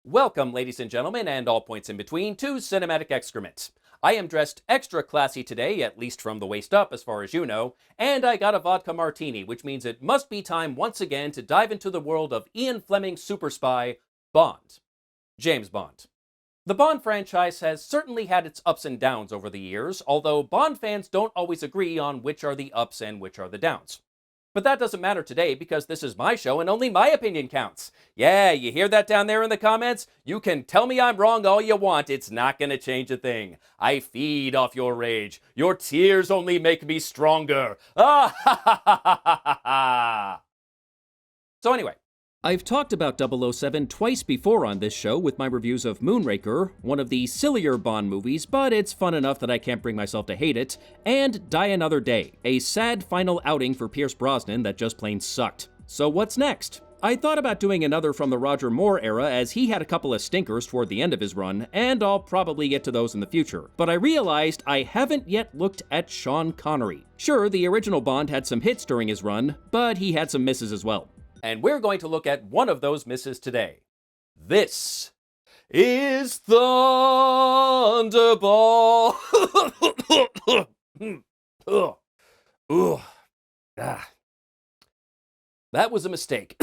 Welcome, ladies and gentlemen, and all points in between, to Cinematic Excrement. I am dressed extra classy today, at least from the waist up, as far as you know, and I got a vodka martini, which means it must be time once again to dive into the world of Ian Fleming's super spy, Bond. James Bond. The Bond franchise has certainly had its ups and downs over the years, although Bond fans don't always agree on which are the ups and which are the downs. But that doesn't matter today because this is my show and only my opinion counts. Yeah, you hear that down there in the comments? You can tell me I'm wrong all you want, it's not gonna change a thing. I feed off your rage. Your tears only make me stronger. Ah ha ha ha ha ha ha. So anyway, I've talked about 007 twice before on this show with my reviews of Moonraker, one of the sillier Bond movies, but it's fun enough that I can't bring myself to hate it, and Die Another Day, a sad final outing for Pierce Brosnan that just plain sucked. So what's next? I thought about doing another from the Roger Moore era as he had a couple of stinkers toward the end of his run, and I'll probably get to those in the future. But I realized I haven't yet looked at Sean Connery. Sure, the original Bond had some hits during his run, but he had some misses as well. And we're going to look at one of those misses today. This is Thunderball. That was a mistake.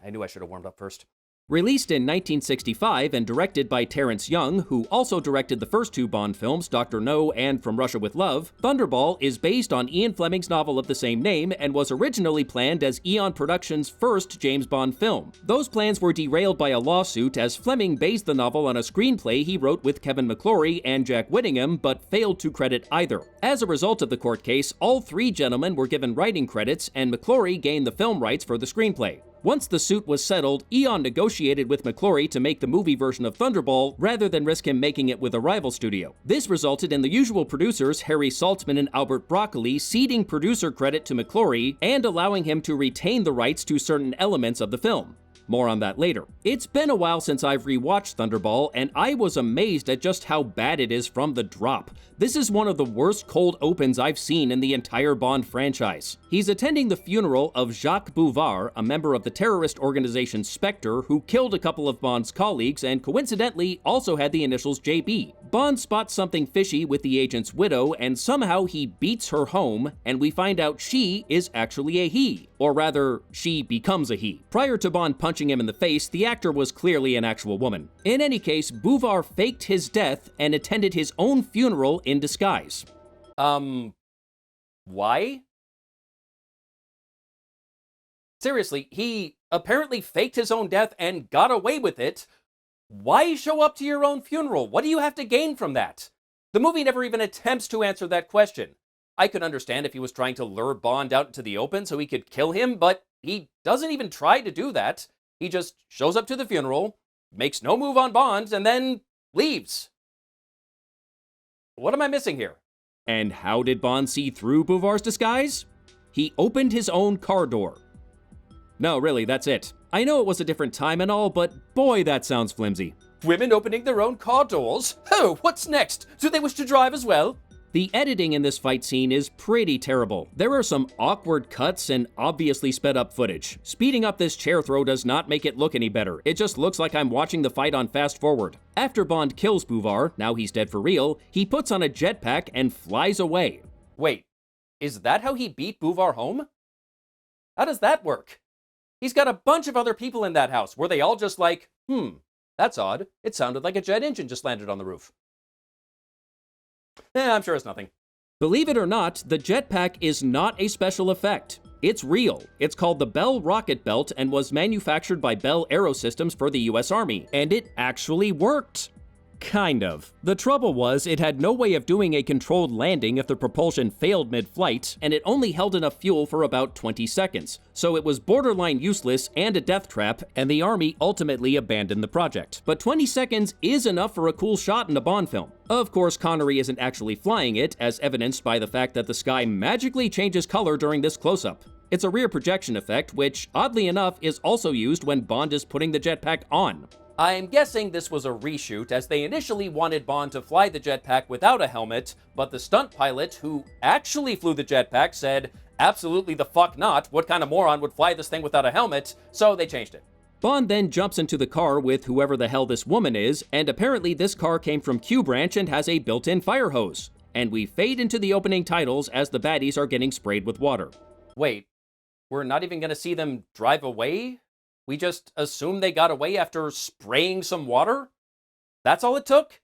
I knew I should have warmed up first. Released in 1965 and directed by Terrence Young, who also directed the first two Bond films, Dr. No and From Russia with Love, Thunderball is based on Ian Fleming's novel of the same name and was originally planned as Eon Productions' first James Bond film. Those plans were derailed by a lawsuit as Fleming based the novel on a screenplay he wrote with Kevin McClory and Jack Whittingham, but failed to credit either. As a result of the court case, all three gentlemen were given writing credits, and McClory gained the film rights for the screenplay. Once the suit was settled, Eon negotiated with McClory to make the movie version of Thunderball rather than risk him making it with a rival studio. This resulted in the usual producers, Harry Saltzman and Albert Broccoli, ceding producer credit to McClory and allowing him to retain the rights to certain elements of the film. More on that later. It's been a while since I've rewatched Thunderball, and I was amazed at just how bad it is from the drop. This is one of the worst cold opens I've seen in the entire Bond franchise. He's attending the funeral of Jacques Bouvard, a member of the terrorist organization Spectre, who killed a couple of Bond's colleagues and coincidentally also had the initials JB. Bond spots something fishy with the agent's widow, and somehow he beats her home, and we find out she is actually a he. Or rather, she becomes a he. Prior to Bond punching him in the face, the actor was clearly an actual woman. In any case, Bouvard faked his death and attended his own funeral in disguise. Why? Seriously, he apparently faked his own death and got away with it. Why show up to your own funeral? What do you have to gain from that? The movie never even attempts to answer that question. I could understand if he was trying to lure Bond out into the open so he could kill him, but he doesn't even try to do that. He just shows up to the funeral, makes no move on Bond, and then leaves. What am I missing here? And how did Bond see through Bouvard's disguise? He opened his own car door. No, really, that's it. I know it was a different time and all, but boy, that sounds flimsy. Women opening their own car doors? Oh, what's next? Do they wish to drive as well? The editing in this fight scene is pretty terrible. There are some awkward cuts and obviously sped up footage. Speeding up this chair throw does not make it look any better. It just looks like I'm watching the fight on fast forward. After Bond kills Bouvard, now he's dead for real, he puts on a jetpack and flies away. Wait, is that how he beat Bouvard home? How does that work? He's got a bunch of other people in that house. Were they all just like, that's odd. It sounded like a jet engine just landed on the roof. I'm sure it's nothing. Believe it or not, the jetpack is not a special effect. It's real. It's called the Bell Rocket Belt and was manufactured by Bell Aerosystems for the US Army. And it actually worked. Kind of. The trouble was, it had no way of doing a controlled landing if the propulsion failed mid-flight, and it only held enough fuel for about 20 seconds. So it was borderline useless and a death trap, and the Army ultimately abandoned the project. But 20 seconds is enough for a cool shot in a Bond film. Of course, Connery isn't actually flying it, as evidenced by the fact that the sky magically changes color during this close-up. It's a rear projection effect, which, oddly enough, is also used when Bond is putting the jetpack on. I'm guessing this was a reshoot, as they initially wanted Bond to fly the jetpack without a helmet, but the stunt pilot, who actually flew the jetpack, said, absolutely the fuck not, what kind of moron would fly this thing without a helmet, so they changed it. Bond then jumps into the car with whoever the hell this woman is, and apparently this car came from Q Branch and has a built-in fire hose. And we fade into the opening titles as the baddies are getting sprayed with water. Wait, we're not even gonna see them drive away? We just assume they got away after spraying some water? That's all it took?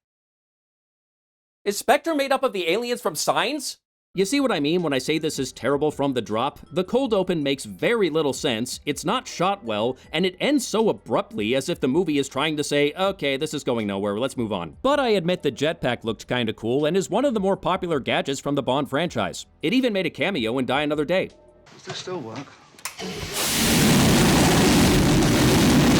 Is Spectre made up of the aliens from Signs? You see what I mean when I say this is terrible from the drop? The cold open makes very little sense, it's not shot well, and it ends so abruptly as if the movie is trying to say, okay, this is going nowhere, let's move on. But I admit the jetpack looked kinda cool and is one of the more popular gadgets from the Bond franchise. It even made a cameo in Die Another Day. Does this still work?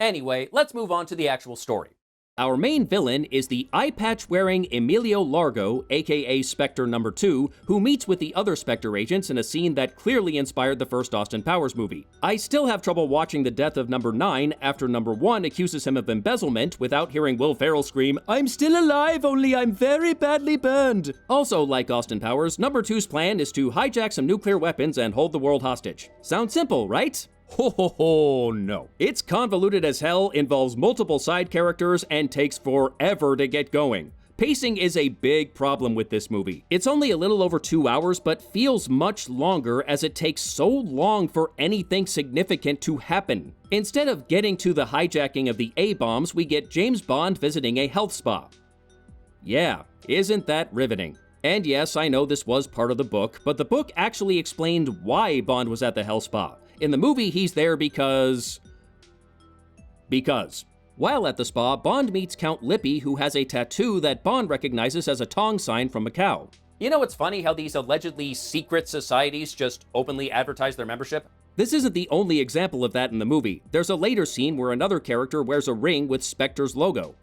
Anyway, let's move on to the actual story. Our main villain is the eye-patch-wearing Emilio Largo, aka Spectre No. 2, who meets with the other Spectre agents in a scene that clearly inspired the first Austin Powers movie. I still have trouble watching the death of No. 9 after No. 1 accuses him of embezzlement without hearing Will Ferrell scream, "I'm still alive, only I'm very badly burned." Also, like Austin Powers, No. 2's plan is to hijack some nuclear weapons and hold the world hostage. Sounds simple, right? Ho ho ho, no. It's convoluted as hell, involves multiple side characters, and takes forever to get going. Pacing is a big problem with this movie. It's only a little over 2 hours, but feels much longer as it takes so long for anything significant to happen. Instead of getting to the hijacking of the A-bombs, we get James Bond visiting a health spa. Yeah, isn't that riveting? And yes, I know this was part of the book, but the book actually explained why Bond was at the health spa. In the movie, he's there because... While at the spa, Bond meets Count Lippy, who has a tattoo that Bond recognizes as a Tong sign from Macau. You know what's funny how these allegedly secret societies just openly advertise their membership? This isn't the only example of that in the movie. There's a later scene where another character wears a ring with Spectre's logo.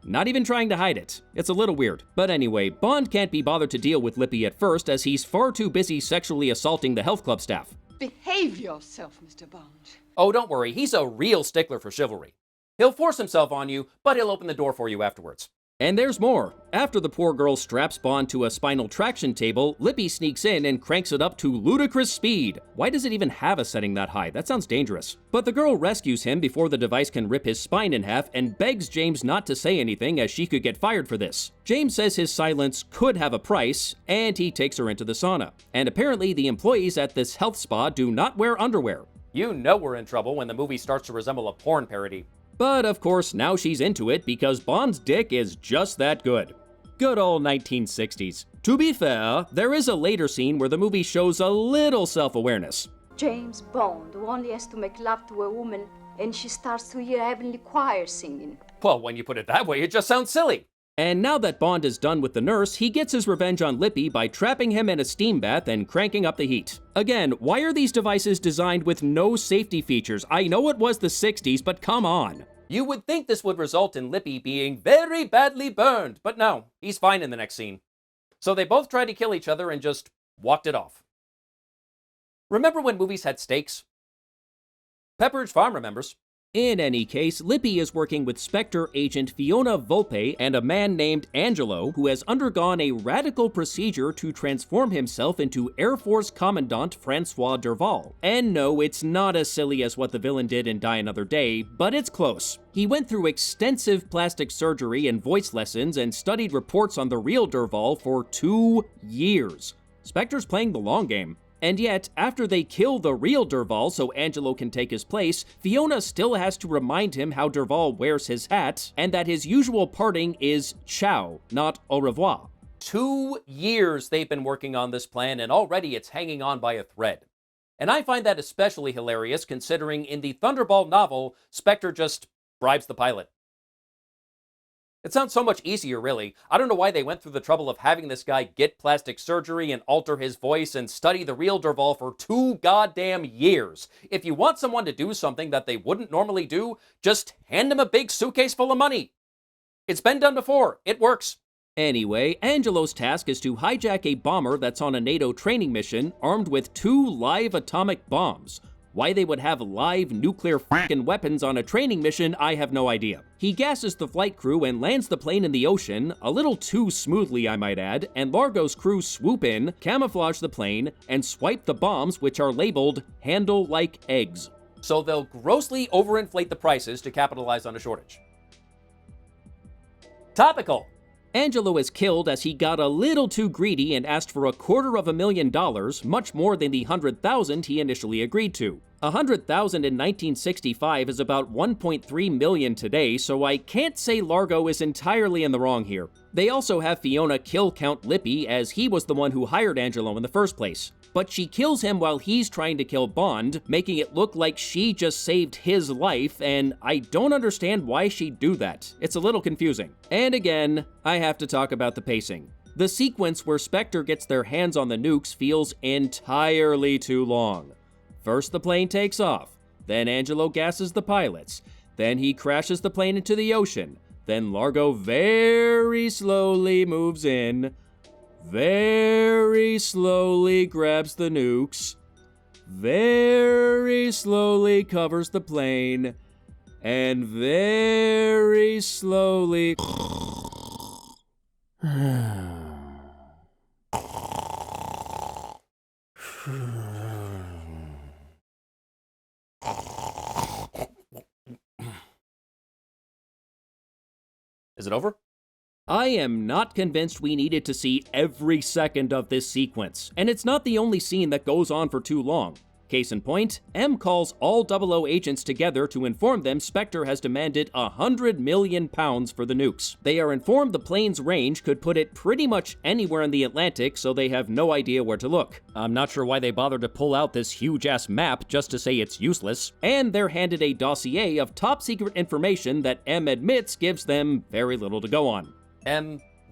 Not even trying to hide it. It's a little weird. But anyway, Bond can't be bothered to deal with Lippy at first as he's far too busy sexually assaulting the health club staff. Behave yourself, Mr. Bond. Oh, don't worry, he's a real stickler for chivalry. He'll force himself on you, but he'll open the door for you afterwards. And there's more. After the poor girl straps Bond to a spinal traction table, Lippy sneaks in and cranks it up to ludicrous speed. Why does it even have a setting that high? That sounds dangerous. But the girl rescues him before the device can rip his spine in half and begs James not to say anything as she could get fired for this. James says his silence could have a price, and he takes her into the sauna. And apparently the employees at this health spa do not wear underwear. You know we're in trouble when the movie starts to resemble a porn parody. But of course, now she's into it because Bond's dick is just that good. Good old 1960s. To be fair, there is a later scene where the movie shows a little self-awareness. James Bond, who only has to make love to a woman, and she starts to hear heavenly choir singing. Well, when you put it that way, it just sounds silly. And now that Bond is done with the nurse, he gets his revenge on Lippy by trapping him in a steam bath and cranking up the heat. Again, why are these devices designed with no safety features? I know it was the 60s, but come on. You would think this would result in Lippy being very badly burned, but no, he's fine in the next scene. So they both tried to kill each other and just walked it off. Remember when movies had stakes? Pepperidge Farm remembers. In any case, Lippy is working with Spectre agent Fiona Volpe and a man named Angelo, who has undergone a radical procedure to transform himself into Air Force Commandant Francois Derval. And no, it's not as silly as what the villain did in Die Another Day, but it's close. He went through extensive plastic surgery and voice lessons and studied reports on the real Derval for 2 years. Spectre's playing the long game. And yet, after they kill the real Derval so Angelo can take his place, Fiona still has to remind him how Derval wears his hat, and that his usual parting is ciao, not au revoir. 2 years they've been working on this plan, and already it's hanging on by a thread. And I find that especially hilarious considering in the Thunderball novel, Spectre just bribes the pilot. It sounds so much easier, really. I don't know why they went through the trouble of having this guy get plastic surgery and alter his voice and study the real Derval for 2 goddamn years. If you want someone to do something that they wouldn't normally do, just hand them a big suitcase full of money. It's been done before. It works. Anyway, Angelo's task is to hijack a bomber that's on a NATO training mission armed with 2 live atomic bombs. Why they would have live nuclear f***ing weapons on a training mission, I have no idea. He gasses the flight crew and lands the plane in the ocean, a little too smoothly I might add, and Largo's crew swoop in, camouflage the plane, and swipe the bombs which are labeled "handle like eggs." So they'll grossly overinflate the prices to capitalize on a shortage. Topical. Angelo is killed as he got a little too greedy and asked for $250,000, much more than the $100,000 he initially agreed to. $100,000 in 1965 is about $1.3 million today, so I can't say Largo is entirely in the wrong here. They also have Fiona kill Count Lippy, as he was the one who hired Angelo in the first place. But she kills him while he's trying to kill Bond, making it look like she just saved his life, and I don't understand why she'd do that. It's a little confusing. And again, I have to talk about the pacing. The sequence where Spectre gets their hands on the nukes feels entirely too long. First the plane takes off, then Angelo gasses the pilots, then he crashes the plane into the ocean, then Largo very slowly moves in, very slowly grabs the nukes, very slowly covers the plane, and very slowly... Is it over? I am not convinced we needed to see every second of this sequence, and it's not the only scene that goes on for too long. Case in point, M calls all 00 agents together to inform them Spectre has demanded £100 million for the nukes. They are informed the plane's range could put it pretty much anywhere in the Atlantic, so they have no idea where to look. I'm not sure why they bothered to pull out this huge-ass map just to say it's useless. And they're handed a dossier of top-secret information that M admits gives them very little to go on.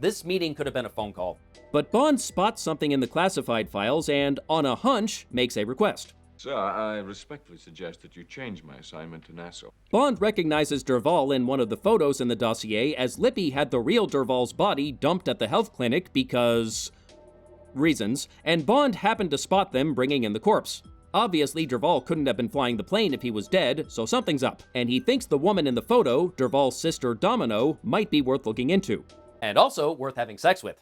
This meeting could have been a phone call. But Bond spots something in the classified files and, on a hunch, makes a request. Sir, I respectfully suggest that you change my assignment to Nassau. Bond recognizes Derval in one of the photos in the dossier, as Lippy had the real Derval's body dumped at the health clinic because... reasons, and Bond happened to spot them bringing in the corpse. Obviously, Derval couldn't have been flying the plane if he was dead, so something's up, and he thinks the woman in the photo, Derval's sister Domino, might be worth looking into. And also worth having sex with.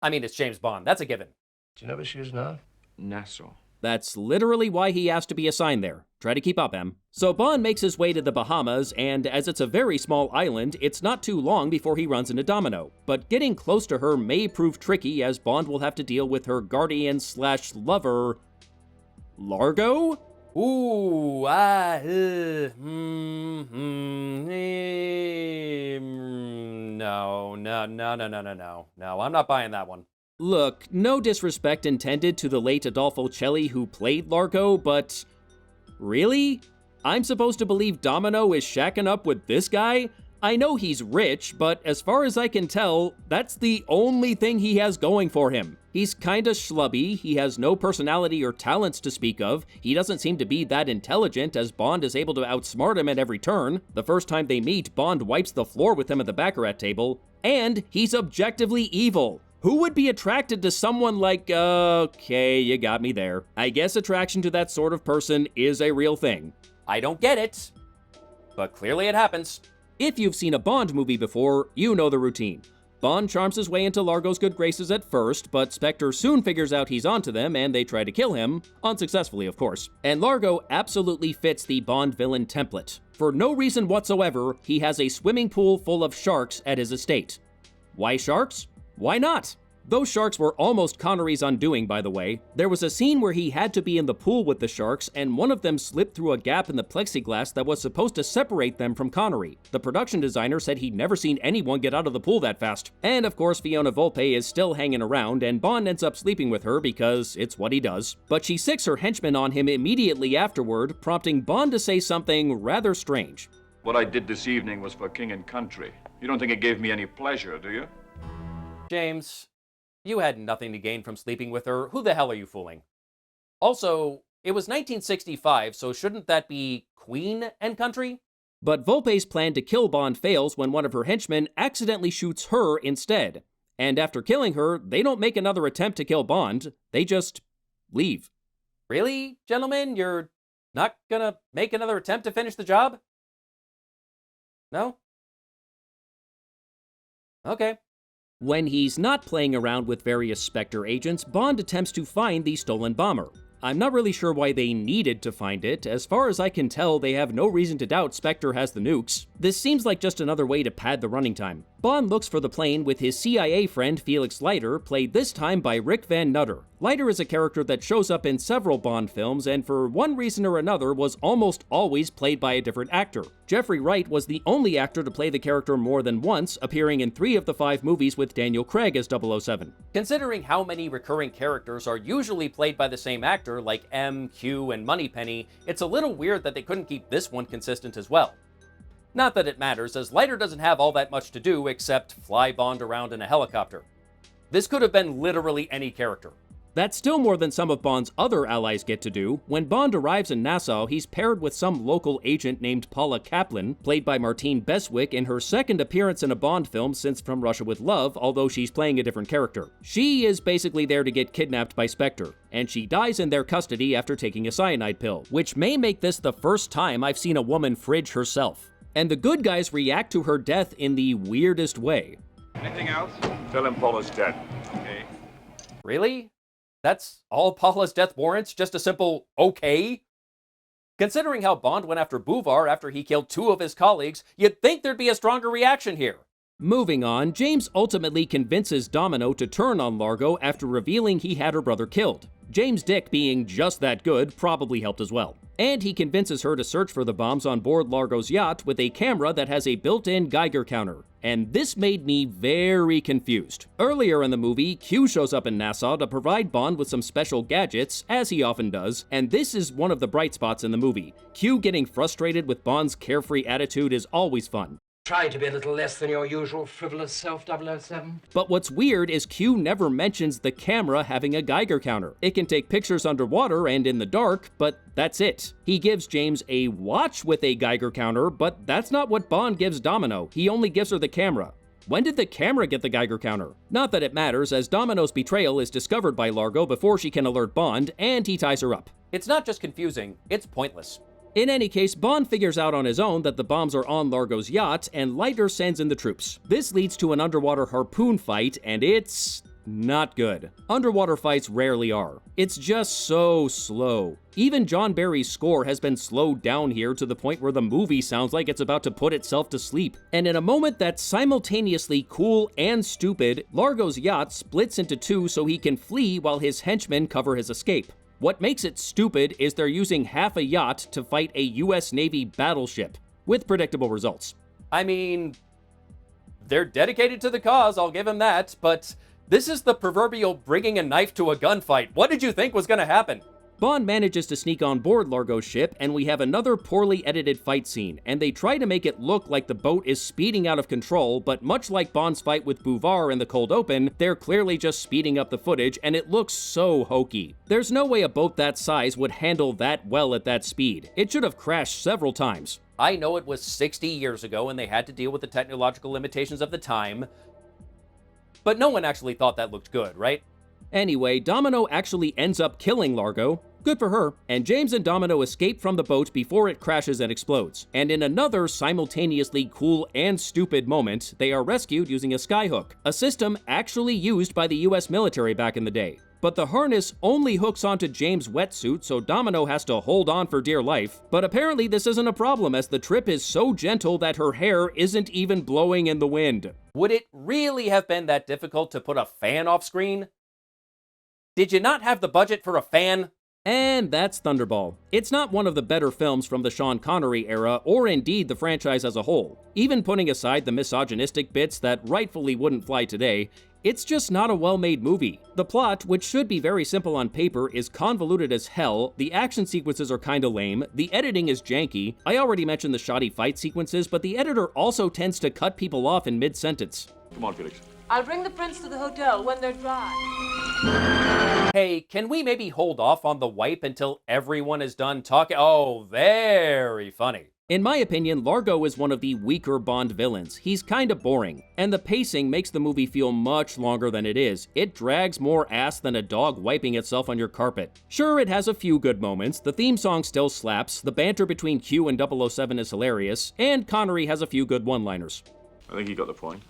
I mean, it's James Bond, that's a given. Do you know where she is now? Nassau. That's literally why he asked to be assigned there. Try to keep up, Em. So Bond makes his way to the Bahamas, and as it's a very small island, it's not too long before he runs into Domino. But getting close to her may prove tricky, as Bond will have to deal with her guardian/lover... Largo? Ooh, no, I'm not buying that one. Look, no disrespect intended to the late Adolfo Celli who played Largo, but... really? I'm supposed to believe Domino is shacking up with this guy? I know he's rich, but as far as I can tell, that's the only thing he has going for him. He's kinda schlubby, he has no personality or talents to speak of, he doesn't seem to be that intelligent as Bond is able to outsmart him at every turn. The first time they meet, Bond wipes the floor with him at the baccarat table, and he's objectively evil. Who would be attracted to someone like, okay, you got me there. I guess attraction to that sort of person is a real thing. I don't get it, but clearly it happens. If you've seen a Bond movie before, you know the routine. Bond charms his way into Largo's good graces at first, but Spectre soon figures out he's onto them and they try to kill him, unsuccessfully of course. And Largo absolutely fits the Bond villain template. For no reason whatsoever, he has a swimming pool full of sharks at his estate. Why sharks? Why not? Those sharks were almost Connery's undoing, by the way. There was a scene where he had to be in the pool with the sharks, and one of them slipped through a gap in the plexiglass that was supposed to separate them from Connery. The production designer said he'd never seen anyone get out of the pool that fast. And of course, Fiona Volpe is still hanging around, and Bond ends up sleeping with her because it's what he does. But she sicks her henchman on him immediately afterward, prompting Bond to say something rather strange. What I did this evening was for king and country. You don't think it gave me any pleasure, do you? James, you had nothing to gain from sleeping with her. Who the hell are you fooling? Also, it was 1965, so shouldn't that be Queen and Country? But Volpe's plan to kill Bond fails when one of her henchmen accidentally shoots her instead. And after killing her, they don't make another attempt to kill Bond, they just leave. Really, gentlemen? You're not gonna make another attempt to finish the job? No? Okay. When he's not playing around with various Spectre agents, Bond attempts to find the stolen bomber. I'm not really sure why they needed to find it. As far as I can tell, they have no reason to doubt Spectre has the nukes. This seems like just another way to pad the running time. Bond looks for the plane with his CIA friend Felix Leiter, played this time by Rick Van Nutter. Leiter is a character that shows up in several Bond films and for one reason or another was almost always played by a different actor. Jeffrey Wright was the only actor to play the character more than once, appearing in 3 of the 5 movies with Daniel Craig as 007. Considering how many recurring characters are usually played by the same actor, like M, Q, and Moneypenny, it's a little weird that they couldn't keep this one consistent as well. Not that it matters, as Leiter doesn't have all that much to do except fly Bond around in a helicopter. This could have been literally any character. That's still more than some of Bond's other allies get to do. When Bond arrives in Nassau, he's paired with some local agent named Paula Kaplan, played by Martine Beswick in her second appearance in a Bond film since From Russia with Love, although she's playing a different character. She is basically there to get kidnapped by Spectre, and she dies in their custody after taking a cyanide pill, which may make this the first time I've seen a woman fridge herself. And the good guys react to her death in the weirdest way. Anything else? Tell him Paula's dead. Okay. Really? That's all Paula's death warrants? Just a simple okay? Considering how Bond went after Bouvard after he killed 2 of his colleagues, you'd think there'd be a stronger reaction here. Moving on, James ultimately convinces Domino to turn on Largo after revealing he had her brother killed. James' dick being just that good probably helped as well. And he convinces her to search for the bombs on board Largo's yacht with a camera that has a built-in Geiger counter. And this made me very confused. Earlier in the movie, Q shows up in Nassau to provide Bond with some special gadgets, as he often does, and this is one of the bright spots in the movie. Q getting frustrated with Bond's carefree attitude is always fun. Try to be a little less than your usual frivolous self, 007. But what's weird is Q never mentions the camera having a Geiger counter. It can take pictures underwater and in the dark, but that's it. He gives James a watch with a Geiger counter, but that's not what Bond gives Domino. He only gives her the camera. When did the camera get the Geiger counter? Not that it matters, as Domino's betrayal is discovered by Largo before she can alert Bond, and he ties her up. It's not just confusing, it's pointless. In any case, Bond figures out on his own that the bombs are on Largo's yacht, and Leiter sends in the troops. This leads to an underwater harpoon fight, and it's not good. Underwater fights rarely are. It's just so slow. Even John Barry's score has been slowed down here to the point where the movie sounds like it's about to put itself to sleep. And in a moment that's simultaneously cool and stupid, Largo's yacht splits into 2 so he can flee while his henchmen cover his escape. What makes it stupid is they're using half a yacht to fight a US Navy battleship, with predictable results. I mean, they're dedicated to the cause, I'll give him that, but this is the proverbial bringing a knife to a gunfight. What did you think was gonna happen? Bond manages to sneak on board Largo's ship, and we have another poorly edited fight scene, and they try to make it look like the boat is speeding out of control, but much like Bond's fight with Bouvard in the cold open, they're clearly just speeding up the footage, and it looks so hokey. There's no way a boat that size would handle that well at that speed. It should have crashed several times. I know it was 60 years ago, and they had to deal with the technological limitations of the time, but no one actually thought that looked good, right? Anyway, Domino actually ends up killing Largo. Good for her. And James and Domino escape from the boat before it crashes and explodes. And in another simultaneously cool and stupid moment, they are rescued using a skyhook, a system actually used by the US military back in the day. But the harness only hooks onto James' wetsuit, so Domino has to hold on for dear life. But apparently this isn't a problem, as the trip is so gentle that her hair isn't even blowing in the wind. Would it really have been that difficult to put a fan off screen? Did you not have the budget for a fan? And that's Thunderball. It's not one of the better films from the Sean Connery era, or indeed the franchise as a whole. Even putting aside the misogynistic bits that rightfully wouldn't fly today, it's just not a well-made movie. The plot, which should be very simple on paper, is convoluted as hell, the action sequences are kinda lame, the editing is janky. I already mentioned the shoddy fight sequences, but the editor also tends to cut people off in mid-sentence. Come on, Felix. I'll bring the prints to the hotel when they're dry. Hey, can we maybe hold off on the wipe until everyone is done talking? Oh, very funny. In my opinion, Largo is one of the weaker Bond villains. He's kinda boring, and the pacing makes the movie feel much longer than it is. It drags more ass than a dog wiping itself on your carpet. Sure, it has a few good moments, the theme song still slaps, the banter between Q and 007 is hilarious, and Connery has a few good one-liners. I think you got the point.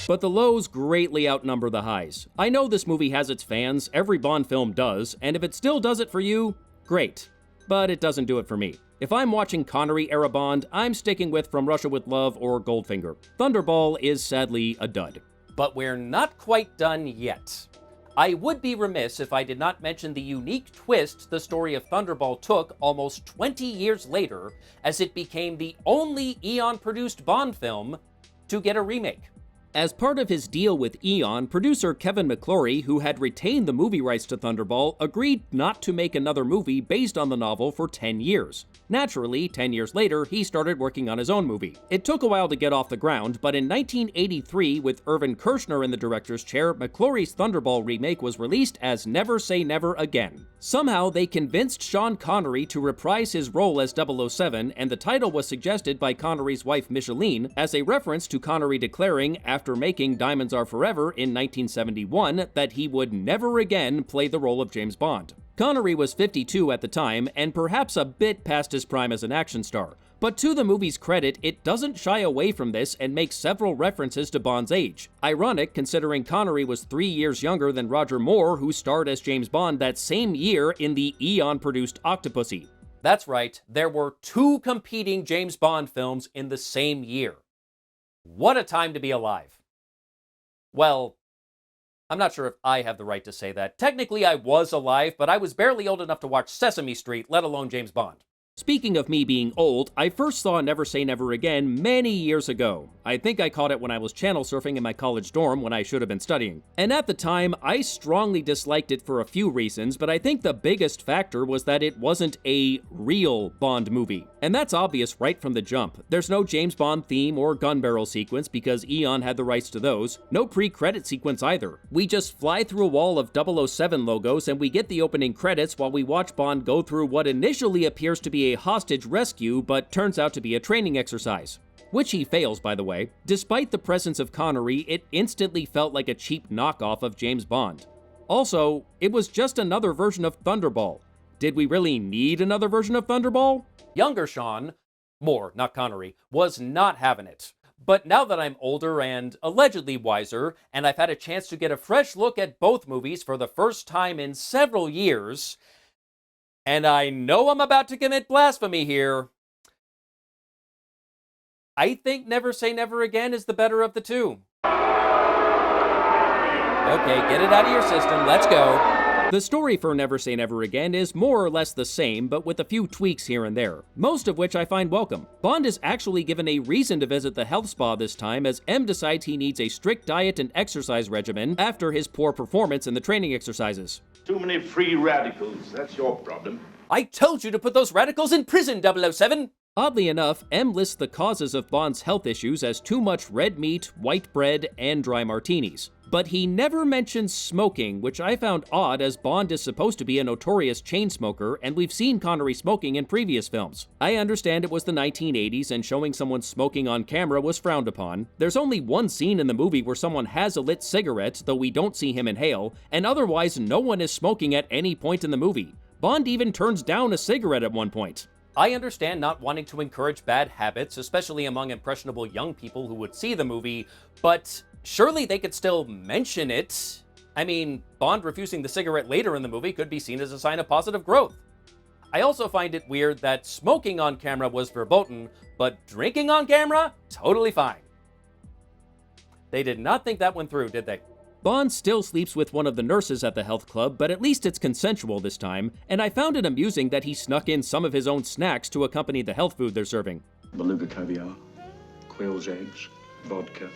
But the lows greatly outnumber the highs. I know this movie has its fans, every Bond film does, and if it still does it for you, great. But it doesn't do it for me. If I'm watching Connery-era Bond, I'm sticking with From Russia with Love or Goldfinger. Thunderball is sadly a dud. But we're not quite done yet. I would be remiss if I did not mention the unique twist the story of Thunderball took almost 20 years later, as it became the only Eon-produced Bond film to get a remake. As part of his deal with Eon, producer Kevin McClory, who had retained the movie rights to Thunderball, agreed not to make another movie based on the novel for 10 years. Naturally, 10 years later, he started working on his own movie. It took a while to get off the ground, but in 1983, with Irvin Kershner in the director's chair, McClory's Thunderball remake was released as Never Say Never Again. Somehow, they convinced Sean Connery to reprise his role as 007, and the title was suggested by Connery's wife Micheline as a reference to Connery declaring, after making Diamonds Are Forever in 1971, that he would never again play the role of James Bond. Connery was 52 at the time, and perhaps a bit past his prime as an action star. But to the movie's credit, it doesn't shy away from this and makes several references to Bond's age. Ironic, considering Connery was 3 years younger than Roger Moore, who starred as James Bond that same year in the Eon-produced Octopussy. That's right, there were 2 competing James Bond films in the same year. What a time to be alive. Well, I'm not sure if I have the right to say that. Technically, I was alive, but I was barely old enough to watch Sesame Street, let alone James Bond. Speaking of me being old, I first saw Never Say Never Again many years ago. I think I caught it when I was channel surfing in my college dorm when I should have been studying. And at the time, I strongly disliked it for a few reasons, but I think the biggest factor was that it wasn't a real Bond movie. And that's obvious right from the jump. There's no James Bond theme or gun barrel sequence because Eon had the rights to those. No pre-credit sequence either. We just fly through a wall of 007 logos and we get the opening credits while we watch Bond go through what initially appears to be a hostage rescue, but turns out to be a training exercise. Which he fails, by the way. Despite the presence of Connery, it instantly felt like a cheap knockoff of James Bond. Also, it was just another version of Thunderball. Did we really need another version of Thunderball? Younger Sean, Moore, not Connery, was not having it. But now that I'm older and allegedly wiser, and I've had a chance to get a fresh look at both movies for the first time in several years, and I know I'm about to commit blasphemy here, I think Never Say Never Again is the better of the two. Okay, get it out of your system, let's go. The story for Never Say Never Again is more or less the same, but with a few tweaks here and there, most of which I find welcome. Bond is actually given a reason to visit the health spa this time, as M decides he needs a strict diet and exercise regimen after his poor performance in the training exercises. Too many free radicals, that's your problem. I told you to put those radicals in prison, 007! Oddly enough, M lists the causes of Bond's health issues as too much red meat, white bread, and dry martinis. But he never mentions smoking, which I found odd as Bond is supposed to be a notorious chain smoker, and we've seen Connery smoking in previous films. I understand it was the 1980s and showing someone smoking on camera was frowned upon. There's only one scene in the movie where someone has a lit cigarette, though we don't see him inhale, and otherwise no one is smoking at any point in the movie. Bond even turns down a cigarette at one point. I understand not wanting to encourage bad habits, especially among impressionable young people who would see the movie, but surely they could still mention it. I mean, Bond refusing the cigarette later in the movie could be seen as a sign of positive growth. I also find it weird that smoking on camera was verboten, but drinking on camera? Totally fine. They did not think that one through, did they? Bond still sleeps with one of the nurses at the health club, but at least it's consensual this time, and I found it amusing that he snuck in some of his own snacks to accompany the health food they're serving. Beluga caviar, quail's eggs, vodka,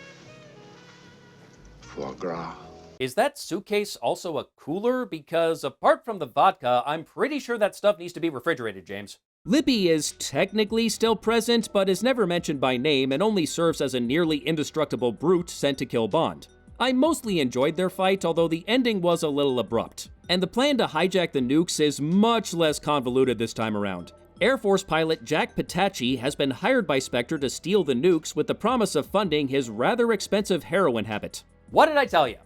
foie gras. Is that suitcase also a cooler? Because apart from the vodka, I'm pretty sure that stuff needs to be refrigerated, James. Lippy is technically still present, but is never mentioned by name and only serves as a nearly indestructible brute sent to kill Bond. I mostly enjoyed their fight, although the ending was a little abrupt. And the plan to hijack the nukes is much less convoluted this time around. Air Force pilot Jack Patachi has been hired by Spectre to steal the nukes with the promise of funding his rather expensive heroin habit. What did I tell you?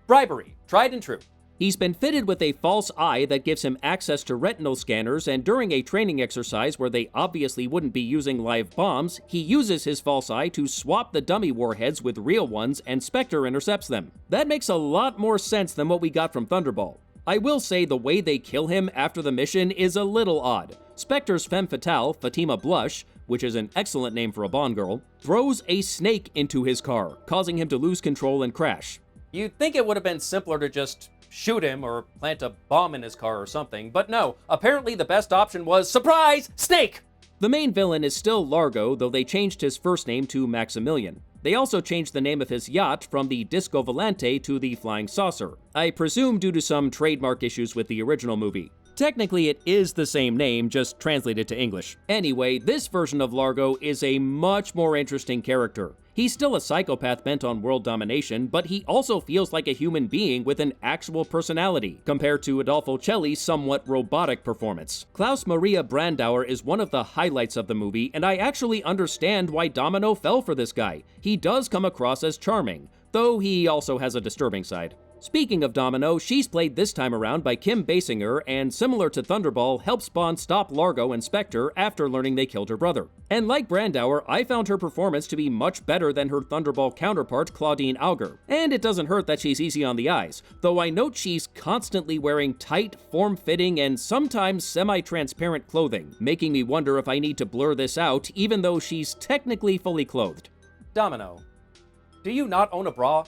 Bribery, tried and true. He's been fitted with a false eye that gives him access to retinal scanners, and during a training exercise where they obviously wouldn't be using live bombs, he uses his false eye to swap the dummy warheads with real ones, and Spectre intercepts them. That makes a lot more sense than what we got from Thunderball. I will say the way they kill him after the mission is a little odd. Spectre's femme fatale, Fatima Blush, which is an excellent name for a Bond girl, throws a snake into his car, causing him to lose control and crash. You'd think it would have been simpler to just shoot him or plant a bomb in his car or something, but no, apparently the best option was, surprise, snake! The main villain is still Largo, though they changed his first name to Maximilian. They also changed the name of his yacht from the Disco Volante to the Flying Saucer, I presume due to some trademark issues with the original movie. Technically, it is the same name, just translated to English. Anyway, this version of Largo is a much more interesting character. He's still a psychopath bent on world domination, but he also feels like a human being with an actual personality, compared to Adolfo Celli's somewhat robotic performance. Klaus Maria Brandauer is one of the highlights of the movie, and I actually understand why Domino fell for this guy. He does come across as charming, though he also has a disturbing side. Speaking of Domino, she's played this time around by Kim Basinger, and similar to Thunderball, helps Bond stop Largo and Spectre after learning they killed her brother. And like Brandauer, I found her performance to be much better than her Thunderball counterpart, Claudine Auger. And it doesn't hurt that she's easy on the eyes, though I note she's constantly wearing tight, form-fitting, and sometimes semi-transparent clothing, making me wonder if I need to blur this out, even though she's technically fully clothed. Domino, do you not own a bra?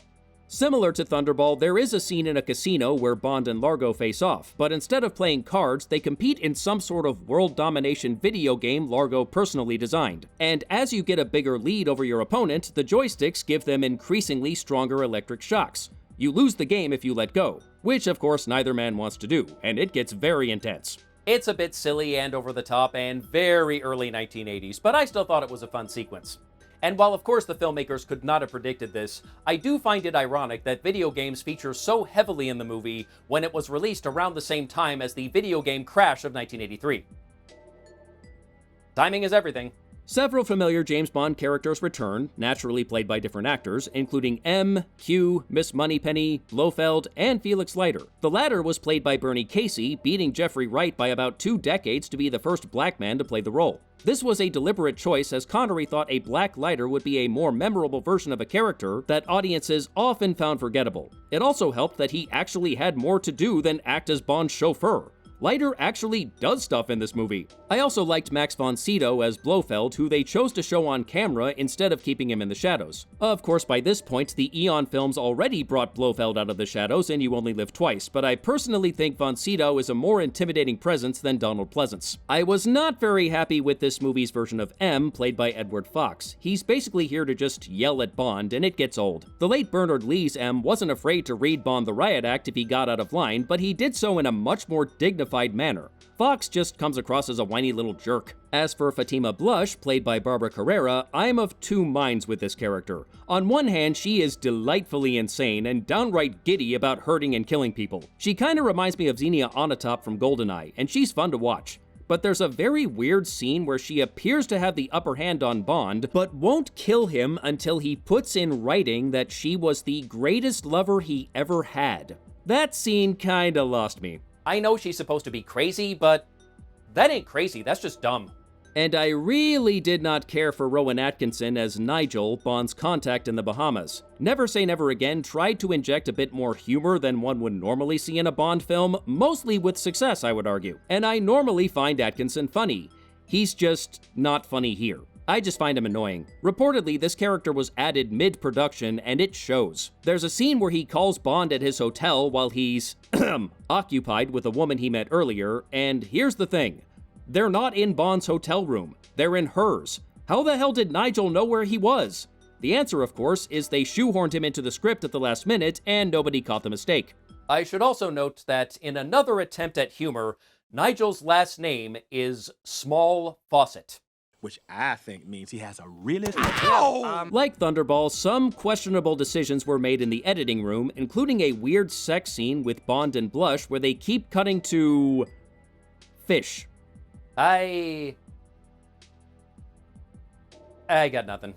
Similar to Thunderball, there is a scene in a casino where Bond and Largo face off, but instead of playing cards, they compete in some sort of world domination video game Largo personally designed. And as you get a bigger lead over your opponent, the joysticks give them increasingly stronger electric shocks. You lose the game if you let go, which of course neither man wants to do, and it gets very intense. It's a bit silly and over the top and very early 1980s, but I still thought it was a fun sequence. And while of course the filmmakers could not have predicted this, I do find it ironic that video games feature so heavily in the movie when it was released around the same time as the video game Crash of 1983. Timing is everything. Several familiar James Bond characters return, naturally played by different actors, including M, Q, Miss Moneypenny, Blofeld, and Felix Leiter. The latter was played by Bernie Casey, beating Jeffrey Wright by about 2 decades to be the first black man to play the role. This was a deliberate choice, as Connery thought a black Leiter would be a more memorable version of a character that audiences often found forgettable. It also helped that he actually had more to do than act as Bond's chauffeur. Leiter actually does stuff in this movie. I also liked Max von Sydow as Blofeld, who they chose to show on camera instead of keeping him in the shadows. Of course, by this point, the Eon films already brought Blofeld out of the shadows and You Only Live Twice, but I personally think von Sydow is a more intimidating presence than Donald Pleasance. I was not very happy with this movie's version of M, played by Edward Fox. He's basically here to just yell at Bond, and it gets old. The late Bernard Lee's M wasn't afraid to read Bond the Riot Act if he got out of line, but he did so in a much more dignified manner. Fox just comes across as a whiny little jerk. As for Fatima Blush, played by Barbara Carrera, I'm of 2 minds with this character. On one hand, she is delightfully insane and downright giddy about hurting and killing people. She kinda reminds me of Xenia Onatopp from GoldenEye, and she's fun to watch. But there's a very weird scene where she appears to have the upper hand on Bond, but won't kill him until he puts in writing that she was the greatest lover he ever had. That scene kinda lost me. I know she's supposed to be crazy, but that ain't crazy, that's just dumb. And I really did not care for Rowan Atkinson as Nigel, Bond's contact in the Bahamas. Never Say Never Again tried to inject a bit more humor than one would normally see in a Bond film, mostly with success, I would argue. And I normally find Atkinson funny. He's just not funny here. I just find him annoying. Reportedly, this character was added mid-production, and it shows. There's a scene where he calls Bond at his hotel while he's occupied with a woman he met earlier, and here's the thing. They're not in Bond's hotel room. They're in hers. How the hell did Nigel know where he was? The answer, of course, is they shoehorned him into the script at the last minute, and nobody caught the mistake. I should also note that in another attempt at humor, Nigel's last name is Small Fawcett. Which I think means he has a really... Like Thunderball, some questionable decisions were made in the editing room, including a weird sex scene with Bond and Blush where they keep cutting to... fish. I got nothing.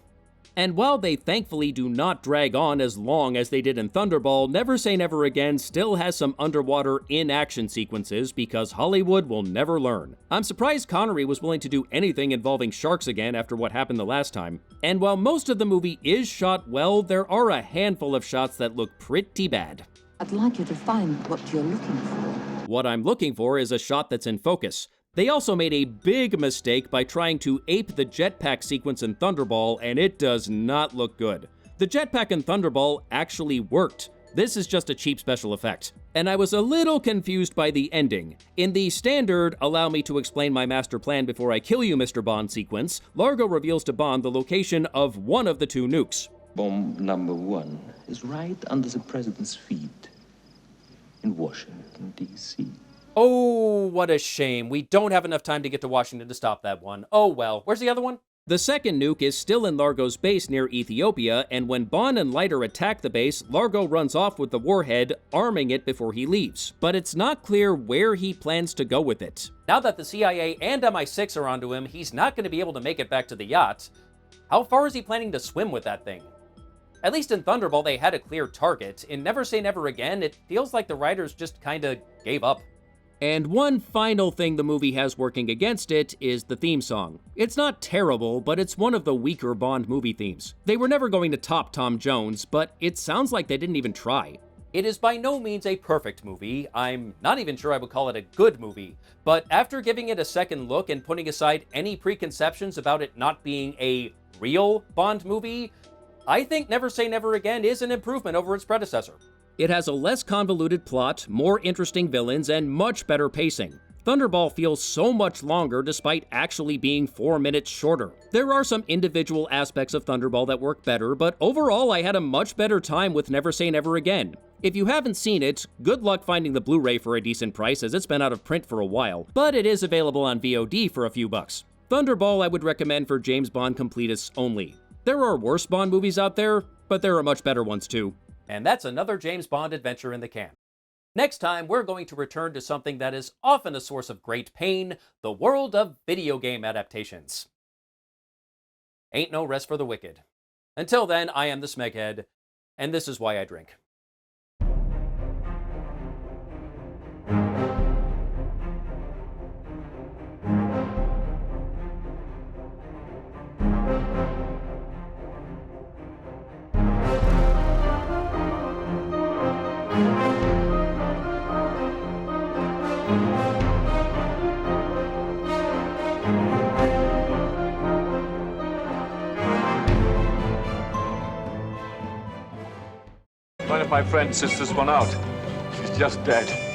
And while they thankfully do not drag on as long as they did in Thunderball, Never Say Never Again still has some underwater in-action sequences because Hollywood will never learn. I'm surprised Connery was willing to do anything involving sharks again after what happened the last time. And while most of the movie is shot well, there are a handful of shots that look pretty bad. I'd like you to find what you're looking for. What I'm looking for is a shot that's in focus. They also made a big mistake by trying to ape the jetpack sequence in Thunderball, and it does not look good. The jetpack in Thunderball actually worked. This is just a cheap special effect. And I was a little confused by the ending. In the standard, allow me to explain my master plan before I kill you, Mr. Bond sequence, Largo reveals to Bond the location of one of the two nukes. Bomb number 1 is right under the president's feet in Washington, D.C. Oh, what a shame. We don't have enough time to get to Washington to stop that one. Oh well. Where's the other one? The second nuke is still in Largo's base near Ethiopia, and when Bond and Leiter attack the base, Largo runs off with the warhead, arming it before he leaves. But it's not clear where he plans to go with it. Now that the CIA and MI6 are onto him, he's not going to be able to make it back to the yacht. How far is he planning to swim with that thing? At least in Thunderball, they had a clear target. In Never Say Never Again, it feels like the writers just kinda gave up. And one final thing the movie has working against it is the theme song. It's not terrible, but it's one of the weaker Bond movie themes. They were never going to top Tom Jones, but it sounds like they didn't even try. It is by no means a perfect movie. I'm not even sure I would call it a good movie. But after giving it a second look and putting aside any preconceptions about it not being a real Bond movie, I think Never Say Never Again is an improvement over its predecessor. It has a less convoluted plot, more interesting villains, and much better pacing. Thunderball feels so much longer despite actually being 4 minutes shorter. There are some individual aspects of Thunderball that work better, but overall I had a much better time with Never Say Never Again. If you haven't seen it, good luck finding the Blu-ray for a decent price as it's been out of print for a while, but it is available on VOD for a few bucks. Thunderball I would recommend for James Bond completists only. There are worse Bond movies out there, but there are much better ones too. And that's another James Bond adventure in the can. Next time, we're going to return to something that is often a source of great pain, the world of video game adaptations. Ain't no rest for the wicked. Until then, I am the Smeghead, and this is why I drink. One of my friends sits this one out. She's just dead.